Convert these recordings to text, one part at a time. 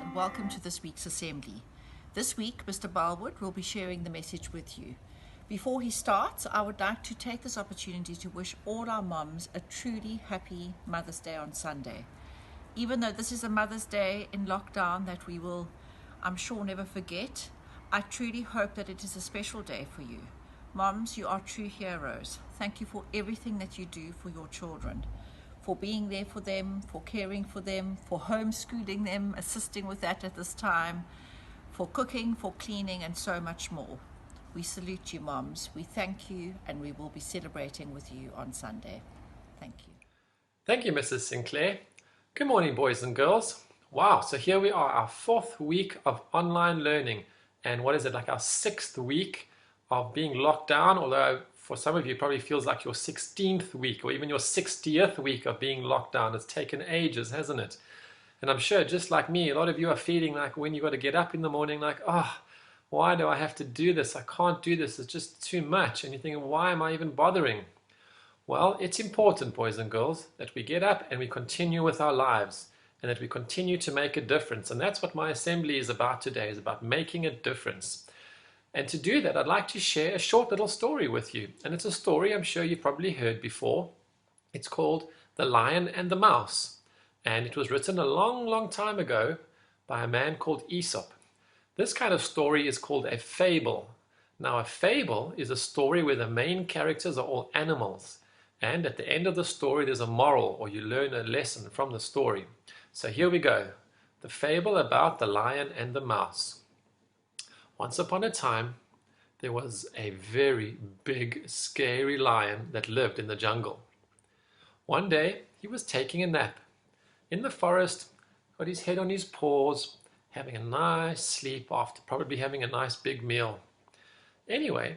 and welcome to this week's assembly. This week, Mr. Balwood will be sharing the message with you. Before he starts, I would like to take this opportunity to wish all our moms a truly happy Mother's Day on Sunday. Even though this is a Mother's Day in lockdown that we will, I'm sure, never forget, I truly hope that it is a special day for you. Moms, you are true heroes. Thank you for everything that you do for your children, for being there for them, for caring for them, for homeschooling them, assisting with that at this time, for cooking, for cleaning, and so much more. We salute you, moms. We thank you, and we will be celebrating with you on Sunday. Thank you. Thank you, Mrs. Sinclair. Good morning, boys and girls. Wow, so here we are, our fourth week of online learning. And what is it, like our sixth week of being locked down? Although for some of you, it probably feels like your 16th week or even your 60th week of being locked down. It's taken ages, hasn't it? And I'm sure, just like me, a lot of you are feeling like when you've got to get up in the morning, like, oh, why do I have to do this? I can't do this. It's just too much. And you're thinking, why am I even bothering? Well, it's important, boys and girls, that we get up and we continue with our lives and that we continue to make a difference. And that's what my assembly is about today, is about making a difference. And to do that, I'd like to share a short little story with you. And it's a story I'm sure you've probably heard before. It's called The Lion and the Mouse. And it was written a long, long time ago by a man called Aesop. This kind of story is called a fable. Now, a fable is a story where the main characters are all animals. And at the end of the story, there's a moral, or you learn a lesson from the story. So here we go. The fable about the lion and the mouse. Once upon a time, there was a very big, scary lion that lived in the jungle. One day, he was taking a nap. In the forest, got his head on his paws, having a nice sleep after probably having a nice big meal. Anyway,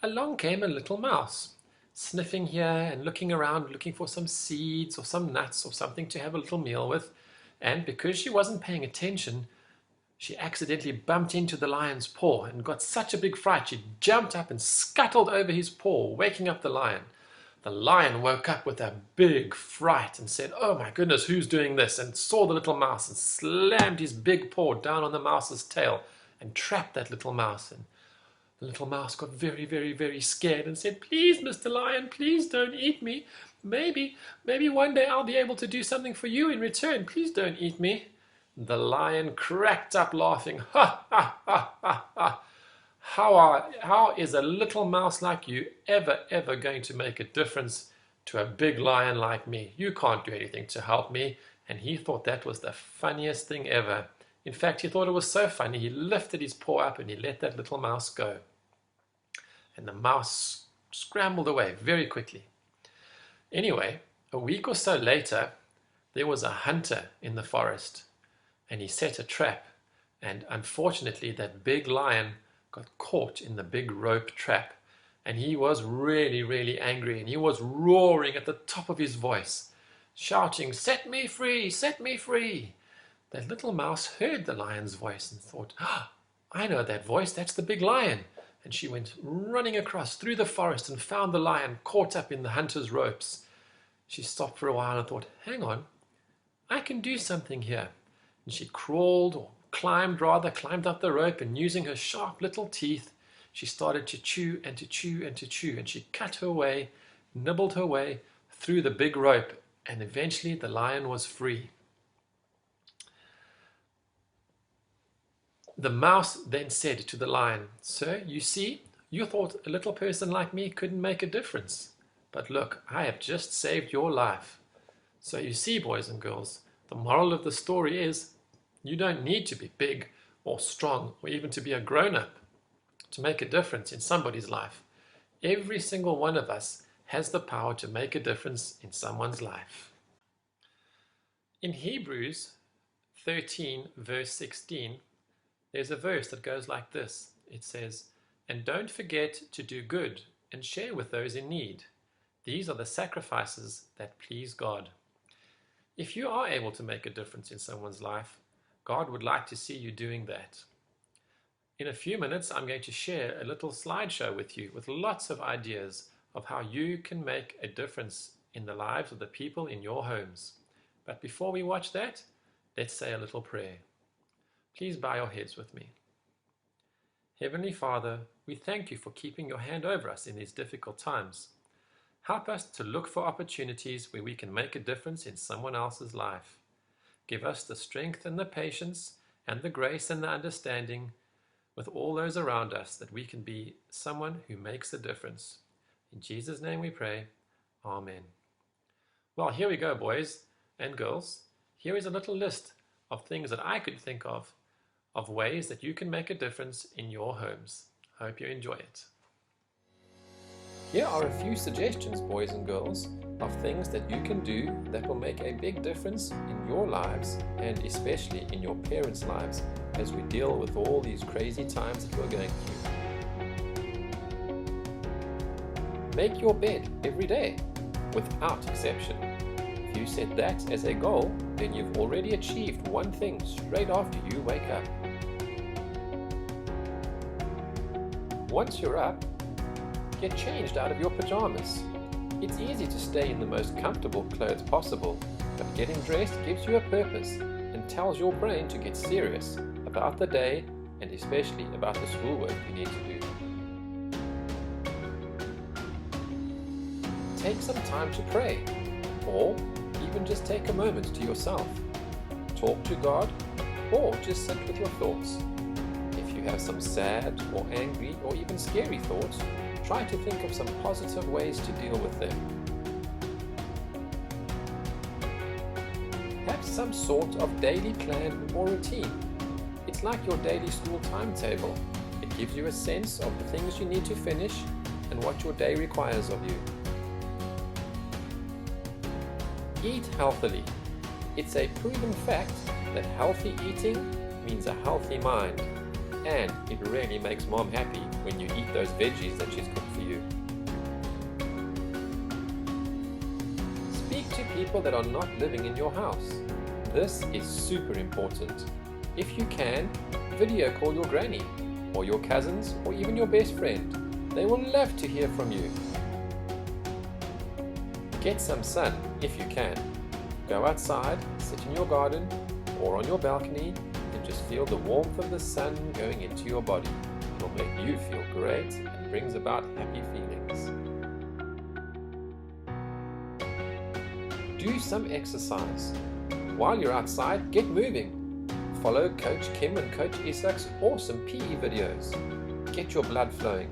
along came a little mouse, sniffing here and looking around, looking for some seeds or some nuts or something to have a little meal with. And because she wasn't paying attention, she accidentally bumped into the lion's paw and got such a big fright she jumped up and scuttled over his paw, waking up the lion. The lion woke up with a big fright and said, "Oh my goodness, who's doing this?" and saw the little mouse and slammed his big paw down on the mouse's tail and trapped that little mouse. And the little mouse got very, very, very scared and said, "Please, Mr. Lion, please don't eat me. Maybe one day I'll be able to do something for you in return. Please don't eat me." The lion cracked up laughing. "Ha, ha, ha, ha, ha. How is a little mouse like you ever going to make a difference to a big lion like me? You can't do anything to help me." And he thought that was the funniest thing ever. In fact, he thought it was so funny, he lifted his paw up and he let that little mouse go. And the mouse scrambled away very quickly. Anyway, a week or so later, there was a hunter in the forest, and he set a trap. And unfortunately, that big lion got caught in the big rope trap. And he was really, really angry, and he was roaring at the top of his voice, shouting, "Set me free! Set me free!" That little mouse heard the lion's voice and thought, "Ah, I know that voice, that's the big lion." And she went running across through the forest and found the lion caught up in the hunter's ropes. She stopped for a while and thought, "Hang on, I can do something here." And she crawled, or climbed up the rope, and using her sharp little teeth, she started to chew and to chew and to chew, and she cut her way, nibbled her way through the big rope, and eventually the lion was free. The mouse then said to the lion, "Sir, you see, you thought a little person like me couldn't make a difference. But look, I have just saved your life." So you see, boys and girls, the moral of the story is you don't need to be big or strong or even to be a grown-up to make a difference in somebody's life. Every single one of us has the power to make a difference in someone's life. In Hebrews 13, verse 16, there's a verse that goes like this. It says, "And don't forget to do good and share with those in need. These are the sacrifices that please God." If you are able to make a difference in someone's life, God would like to see you doing that. In a few minutes, I'm going to share a little slideshow with you with lots of ideas of how you can make a difference in the lives of the people in your homes. But before we watch that, let's say a little prayer. Please bow your heads with me. Heavenly Father, we thank you for keeping your hand over us in these difficult times. Help us to look for opportunities where we can make a difference in someone else's life. Give us the strength and the patience and the grace and the understanding with all those around us that we can be someone who makes a difference. In Jesus' name we pray. Amen. Well, here we go, boys and girls. Here is a little list of things that I could think of ways that you can make a difference in your homes. I hope you enjoy it. Here are a few suggestions, boys and girls, of things that you can do that will make a big difference in your lives and especially in your parents' lives as we deal with all these crazy times that we're going through. Make your bed every day, without exception. If you set that as a goal, then you've already achieved one thing straight after you wake up. Once you're up, get changed out of your pajamas. It's easy to stay in the most comfortable clothes possible, but getting dressed gives you a purpose and tells your brain to get serious about the day and especially about the schoolwork you need to do. Take some time to pray, or even just take a moment to yourself. Talk to God, or just sit with your thoughts. If you have some sad or angry or even scary thoughts, try to think of some positive ways to deal with them. Have some sort of daily plan or routine. It's like your daily school timetable. It gives you a sense of the things you need to finish and what your day requires of you. Eat healthily. It's a proven fact that healthy eating means a healthy mind. And it really makes Mom happy when you eat those veggies that she's cooked for you. Speak to people that are not living in your house. This is super important. If you can, video call your granny, or your cousins, or even your best friend. They will love to hear from you. Get some sun if you can. Go outside, sit in your garden, or on your balcony, just feel the warmth of the sun going into your body. It will make you feel great and brings about happy feelings. Do some exercise. While you're outside, get moving. Follow Coach Kim and Coach Isak's awesome PE videos. Get your blood flowing.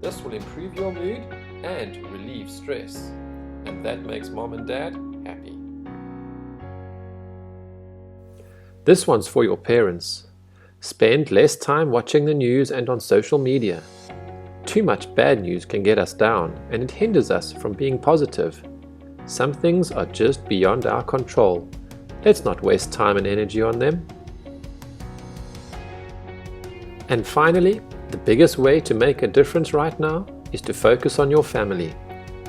This will improve your mood and relieve stress. And that makes Mom and Dad happy. This one's for your parents. Spend less time watching the news and on social media. Too much bad news can get us down, and it hinders us from being positive. Some things are just beyond our control. Let's not waste time and energy on them. And finally, the biggest way to make a difference right now is to focus on your family.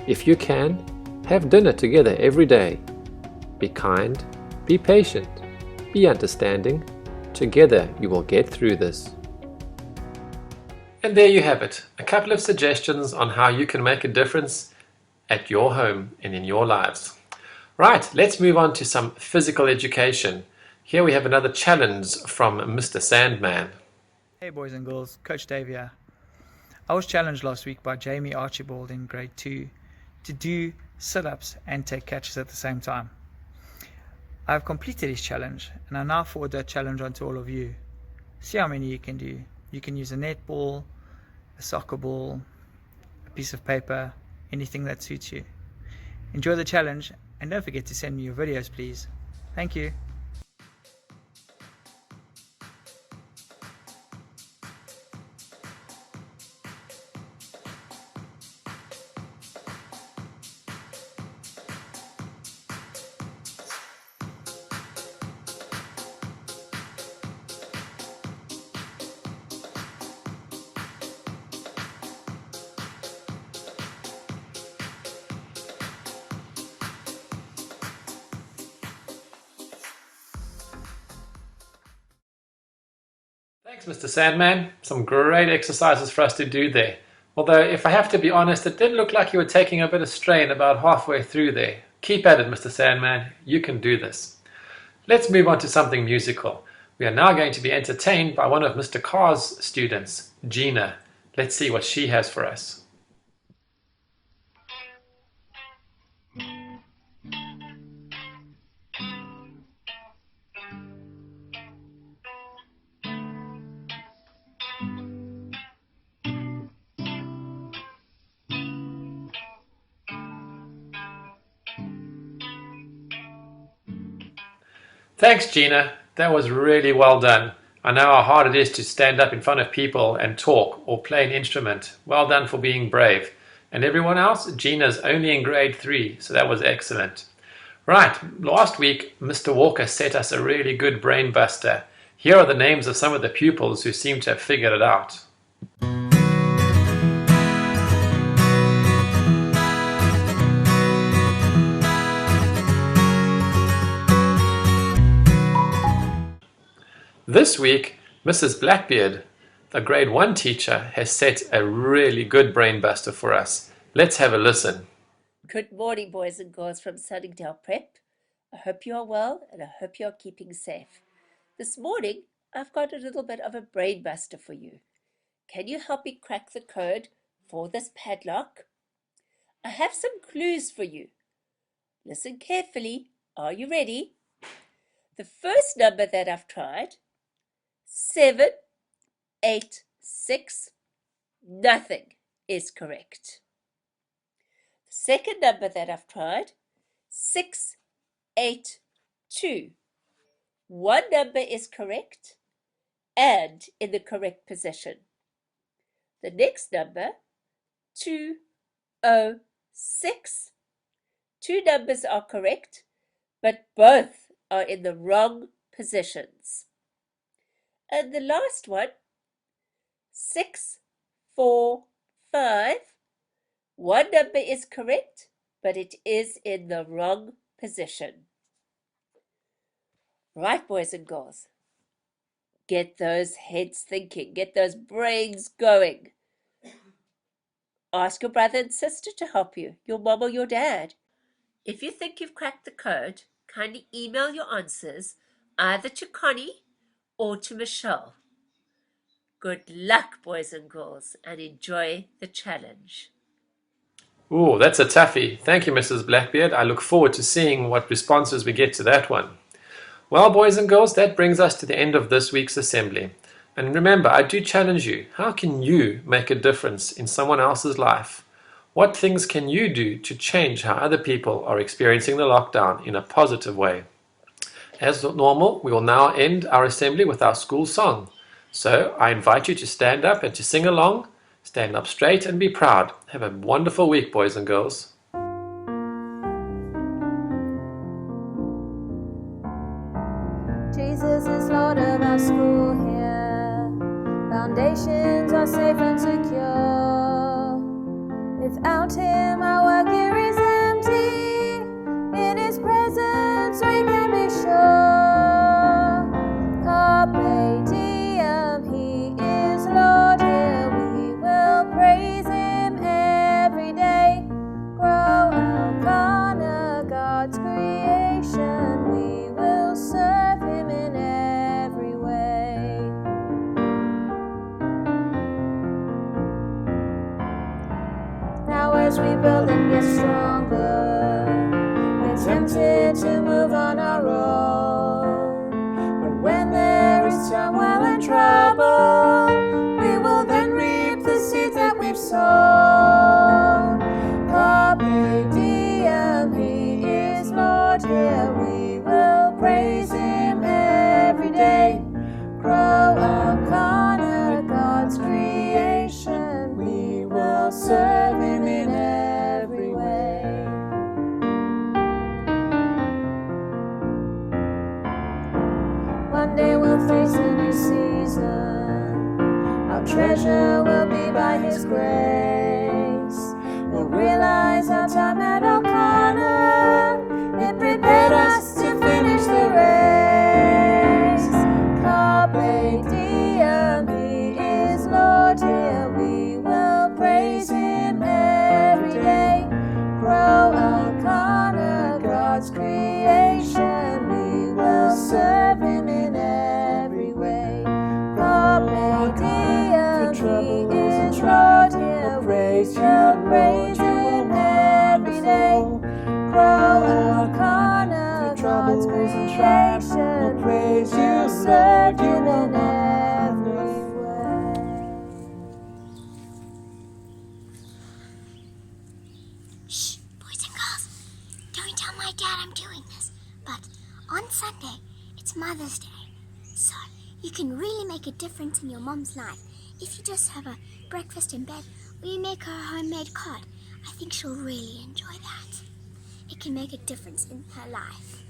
If you can, have dinner together every day. Be kind, be patient. Be understanding. Together you will get through this. And there you have it, a couple of suggestions on how you can make a difference at your home and in your lives. Right, let's move on to some physical education. Here we have another challenge from Mr. Sandman. Hey boys and girls, Coach Dave here. I was challenged last week by Jamie Archibald in grade 2 to do sit-ups and take catches at the same time. I've completed his challenge and I now forward that challenge on to all of you. See how many you can do. You can use a netball, a soccer ball, a piece of paper, anything that suits you. Enjoy the challenge and don't forget to send me your videos, please. Thank you. Thanks, Mr. Sandman. Some great exercises for us to do there. Although, if I have to be honest, it did look like you were taking a bit of strain about halfway through there. Keep at it, Mr. Sandman. You can do this. Let's move on to something musical. We are now going to be entertained by one of Mr. Carr's students, Gina. Let's see what she has for us. Thanks, Gina. That was really well done. I know how hard it is to stand up in front of people and talk or play an instrument. Well done for being brave. And everyone else, Gina's only in grade 3, so that was excellent. Right, last week, Mr. Walker set us a really good brain buster. Here are the names of some of the pupils who seem to have figured it out. This week, Mrs. Blackbeard, the grade 1 teacher, has set a really good brain buster for us. Let's have a listen. Good morning, boys and girls from Sunningdale Prep. I hope you are well and I hope you are keeping safe. This morning, I've got a little bit of a brain buster for you. Can you help me crack the code for this padlock? I have some clues for you. Listen carefully. Are you ready? The first number that I've tried, 7, 8, 6, nothing is correct. The second number that I've tried, 6, 8, 2. One number is correct and in the correct position. The next number, 206. Two numbers are correct, but both are in the wrong positions. And the last one, 645. One number is correct, but it is in the wrong position. Right, boys and girls. Get those heads thinking. Get those brains going. Ask your brother and sister to help you, your mom or your dad. If you think you've cracked the code, kindly email your answers either to Connie or to Michelle. Good luck, boys and girls, and enjoy the challenge. Ooh, that's a toughie. Thank you, Mrs. Blackbeard. I look forward to seeing what responses we get to that one. Well, boys and girls, that brings us to the end of this week's assembly. And remember, I do challenge you. How can you make a difference in someone else's life? What things can you do to change how other people are experiencing the lockdown in a positive way? As normal, we will now end our assembly with our school song. So I invite you to stand up and to sing along. Stand up straight and be proud. Have a wonderful week, boys and girls. Jesus is Lord of our school here. Foundations are safe and secure. Without Him, our work here is empty. In His presence, we can be sure. Carpe diem, He is Lord here. We will praise Him every day. Grow Elkanah, God's creation. We will serve Him in every way. Now as we build and get stronger, we're tempted to move on our own. But when there is turmoil and trouble, we will then reap the seeds that we've sown. Carpe diem, He is Lord here. We will praise Him every day. Grow Elkanah, God's creation. We will serve Him in every way. One day we'll face a new season. Our treasure will be by His grace. We'll realize our time at Elkanah, it prepared us to finish the race. Carpe diem, He is Lord here. We will praise Him every day. Grow Elkanah, God's creation. We will serve Him in every grow. Elkanah, God's creation, will praise you, serve you in every way. Shh, boys and girls, don't tell my dad I'm doing this, but on Sunday, it's Mother's Day, so you can really make a difference in your mom's life if you just have a breakfast in bed or you make her a homemade card. I think she'll really enjoy that. It can make a difference in her life.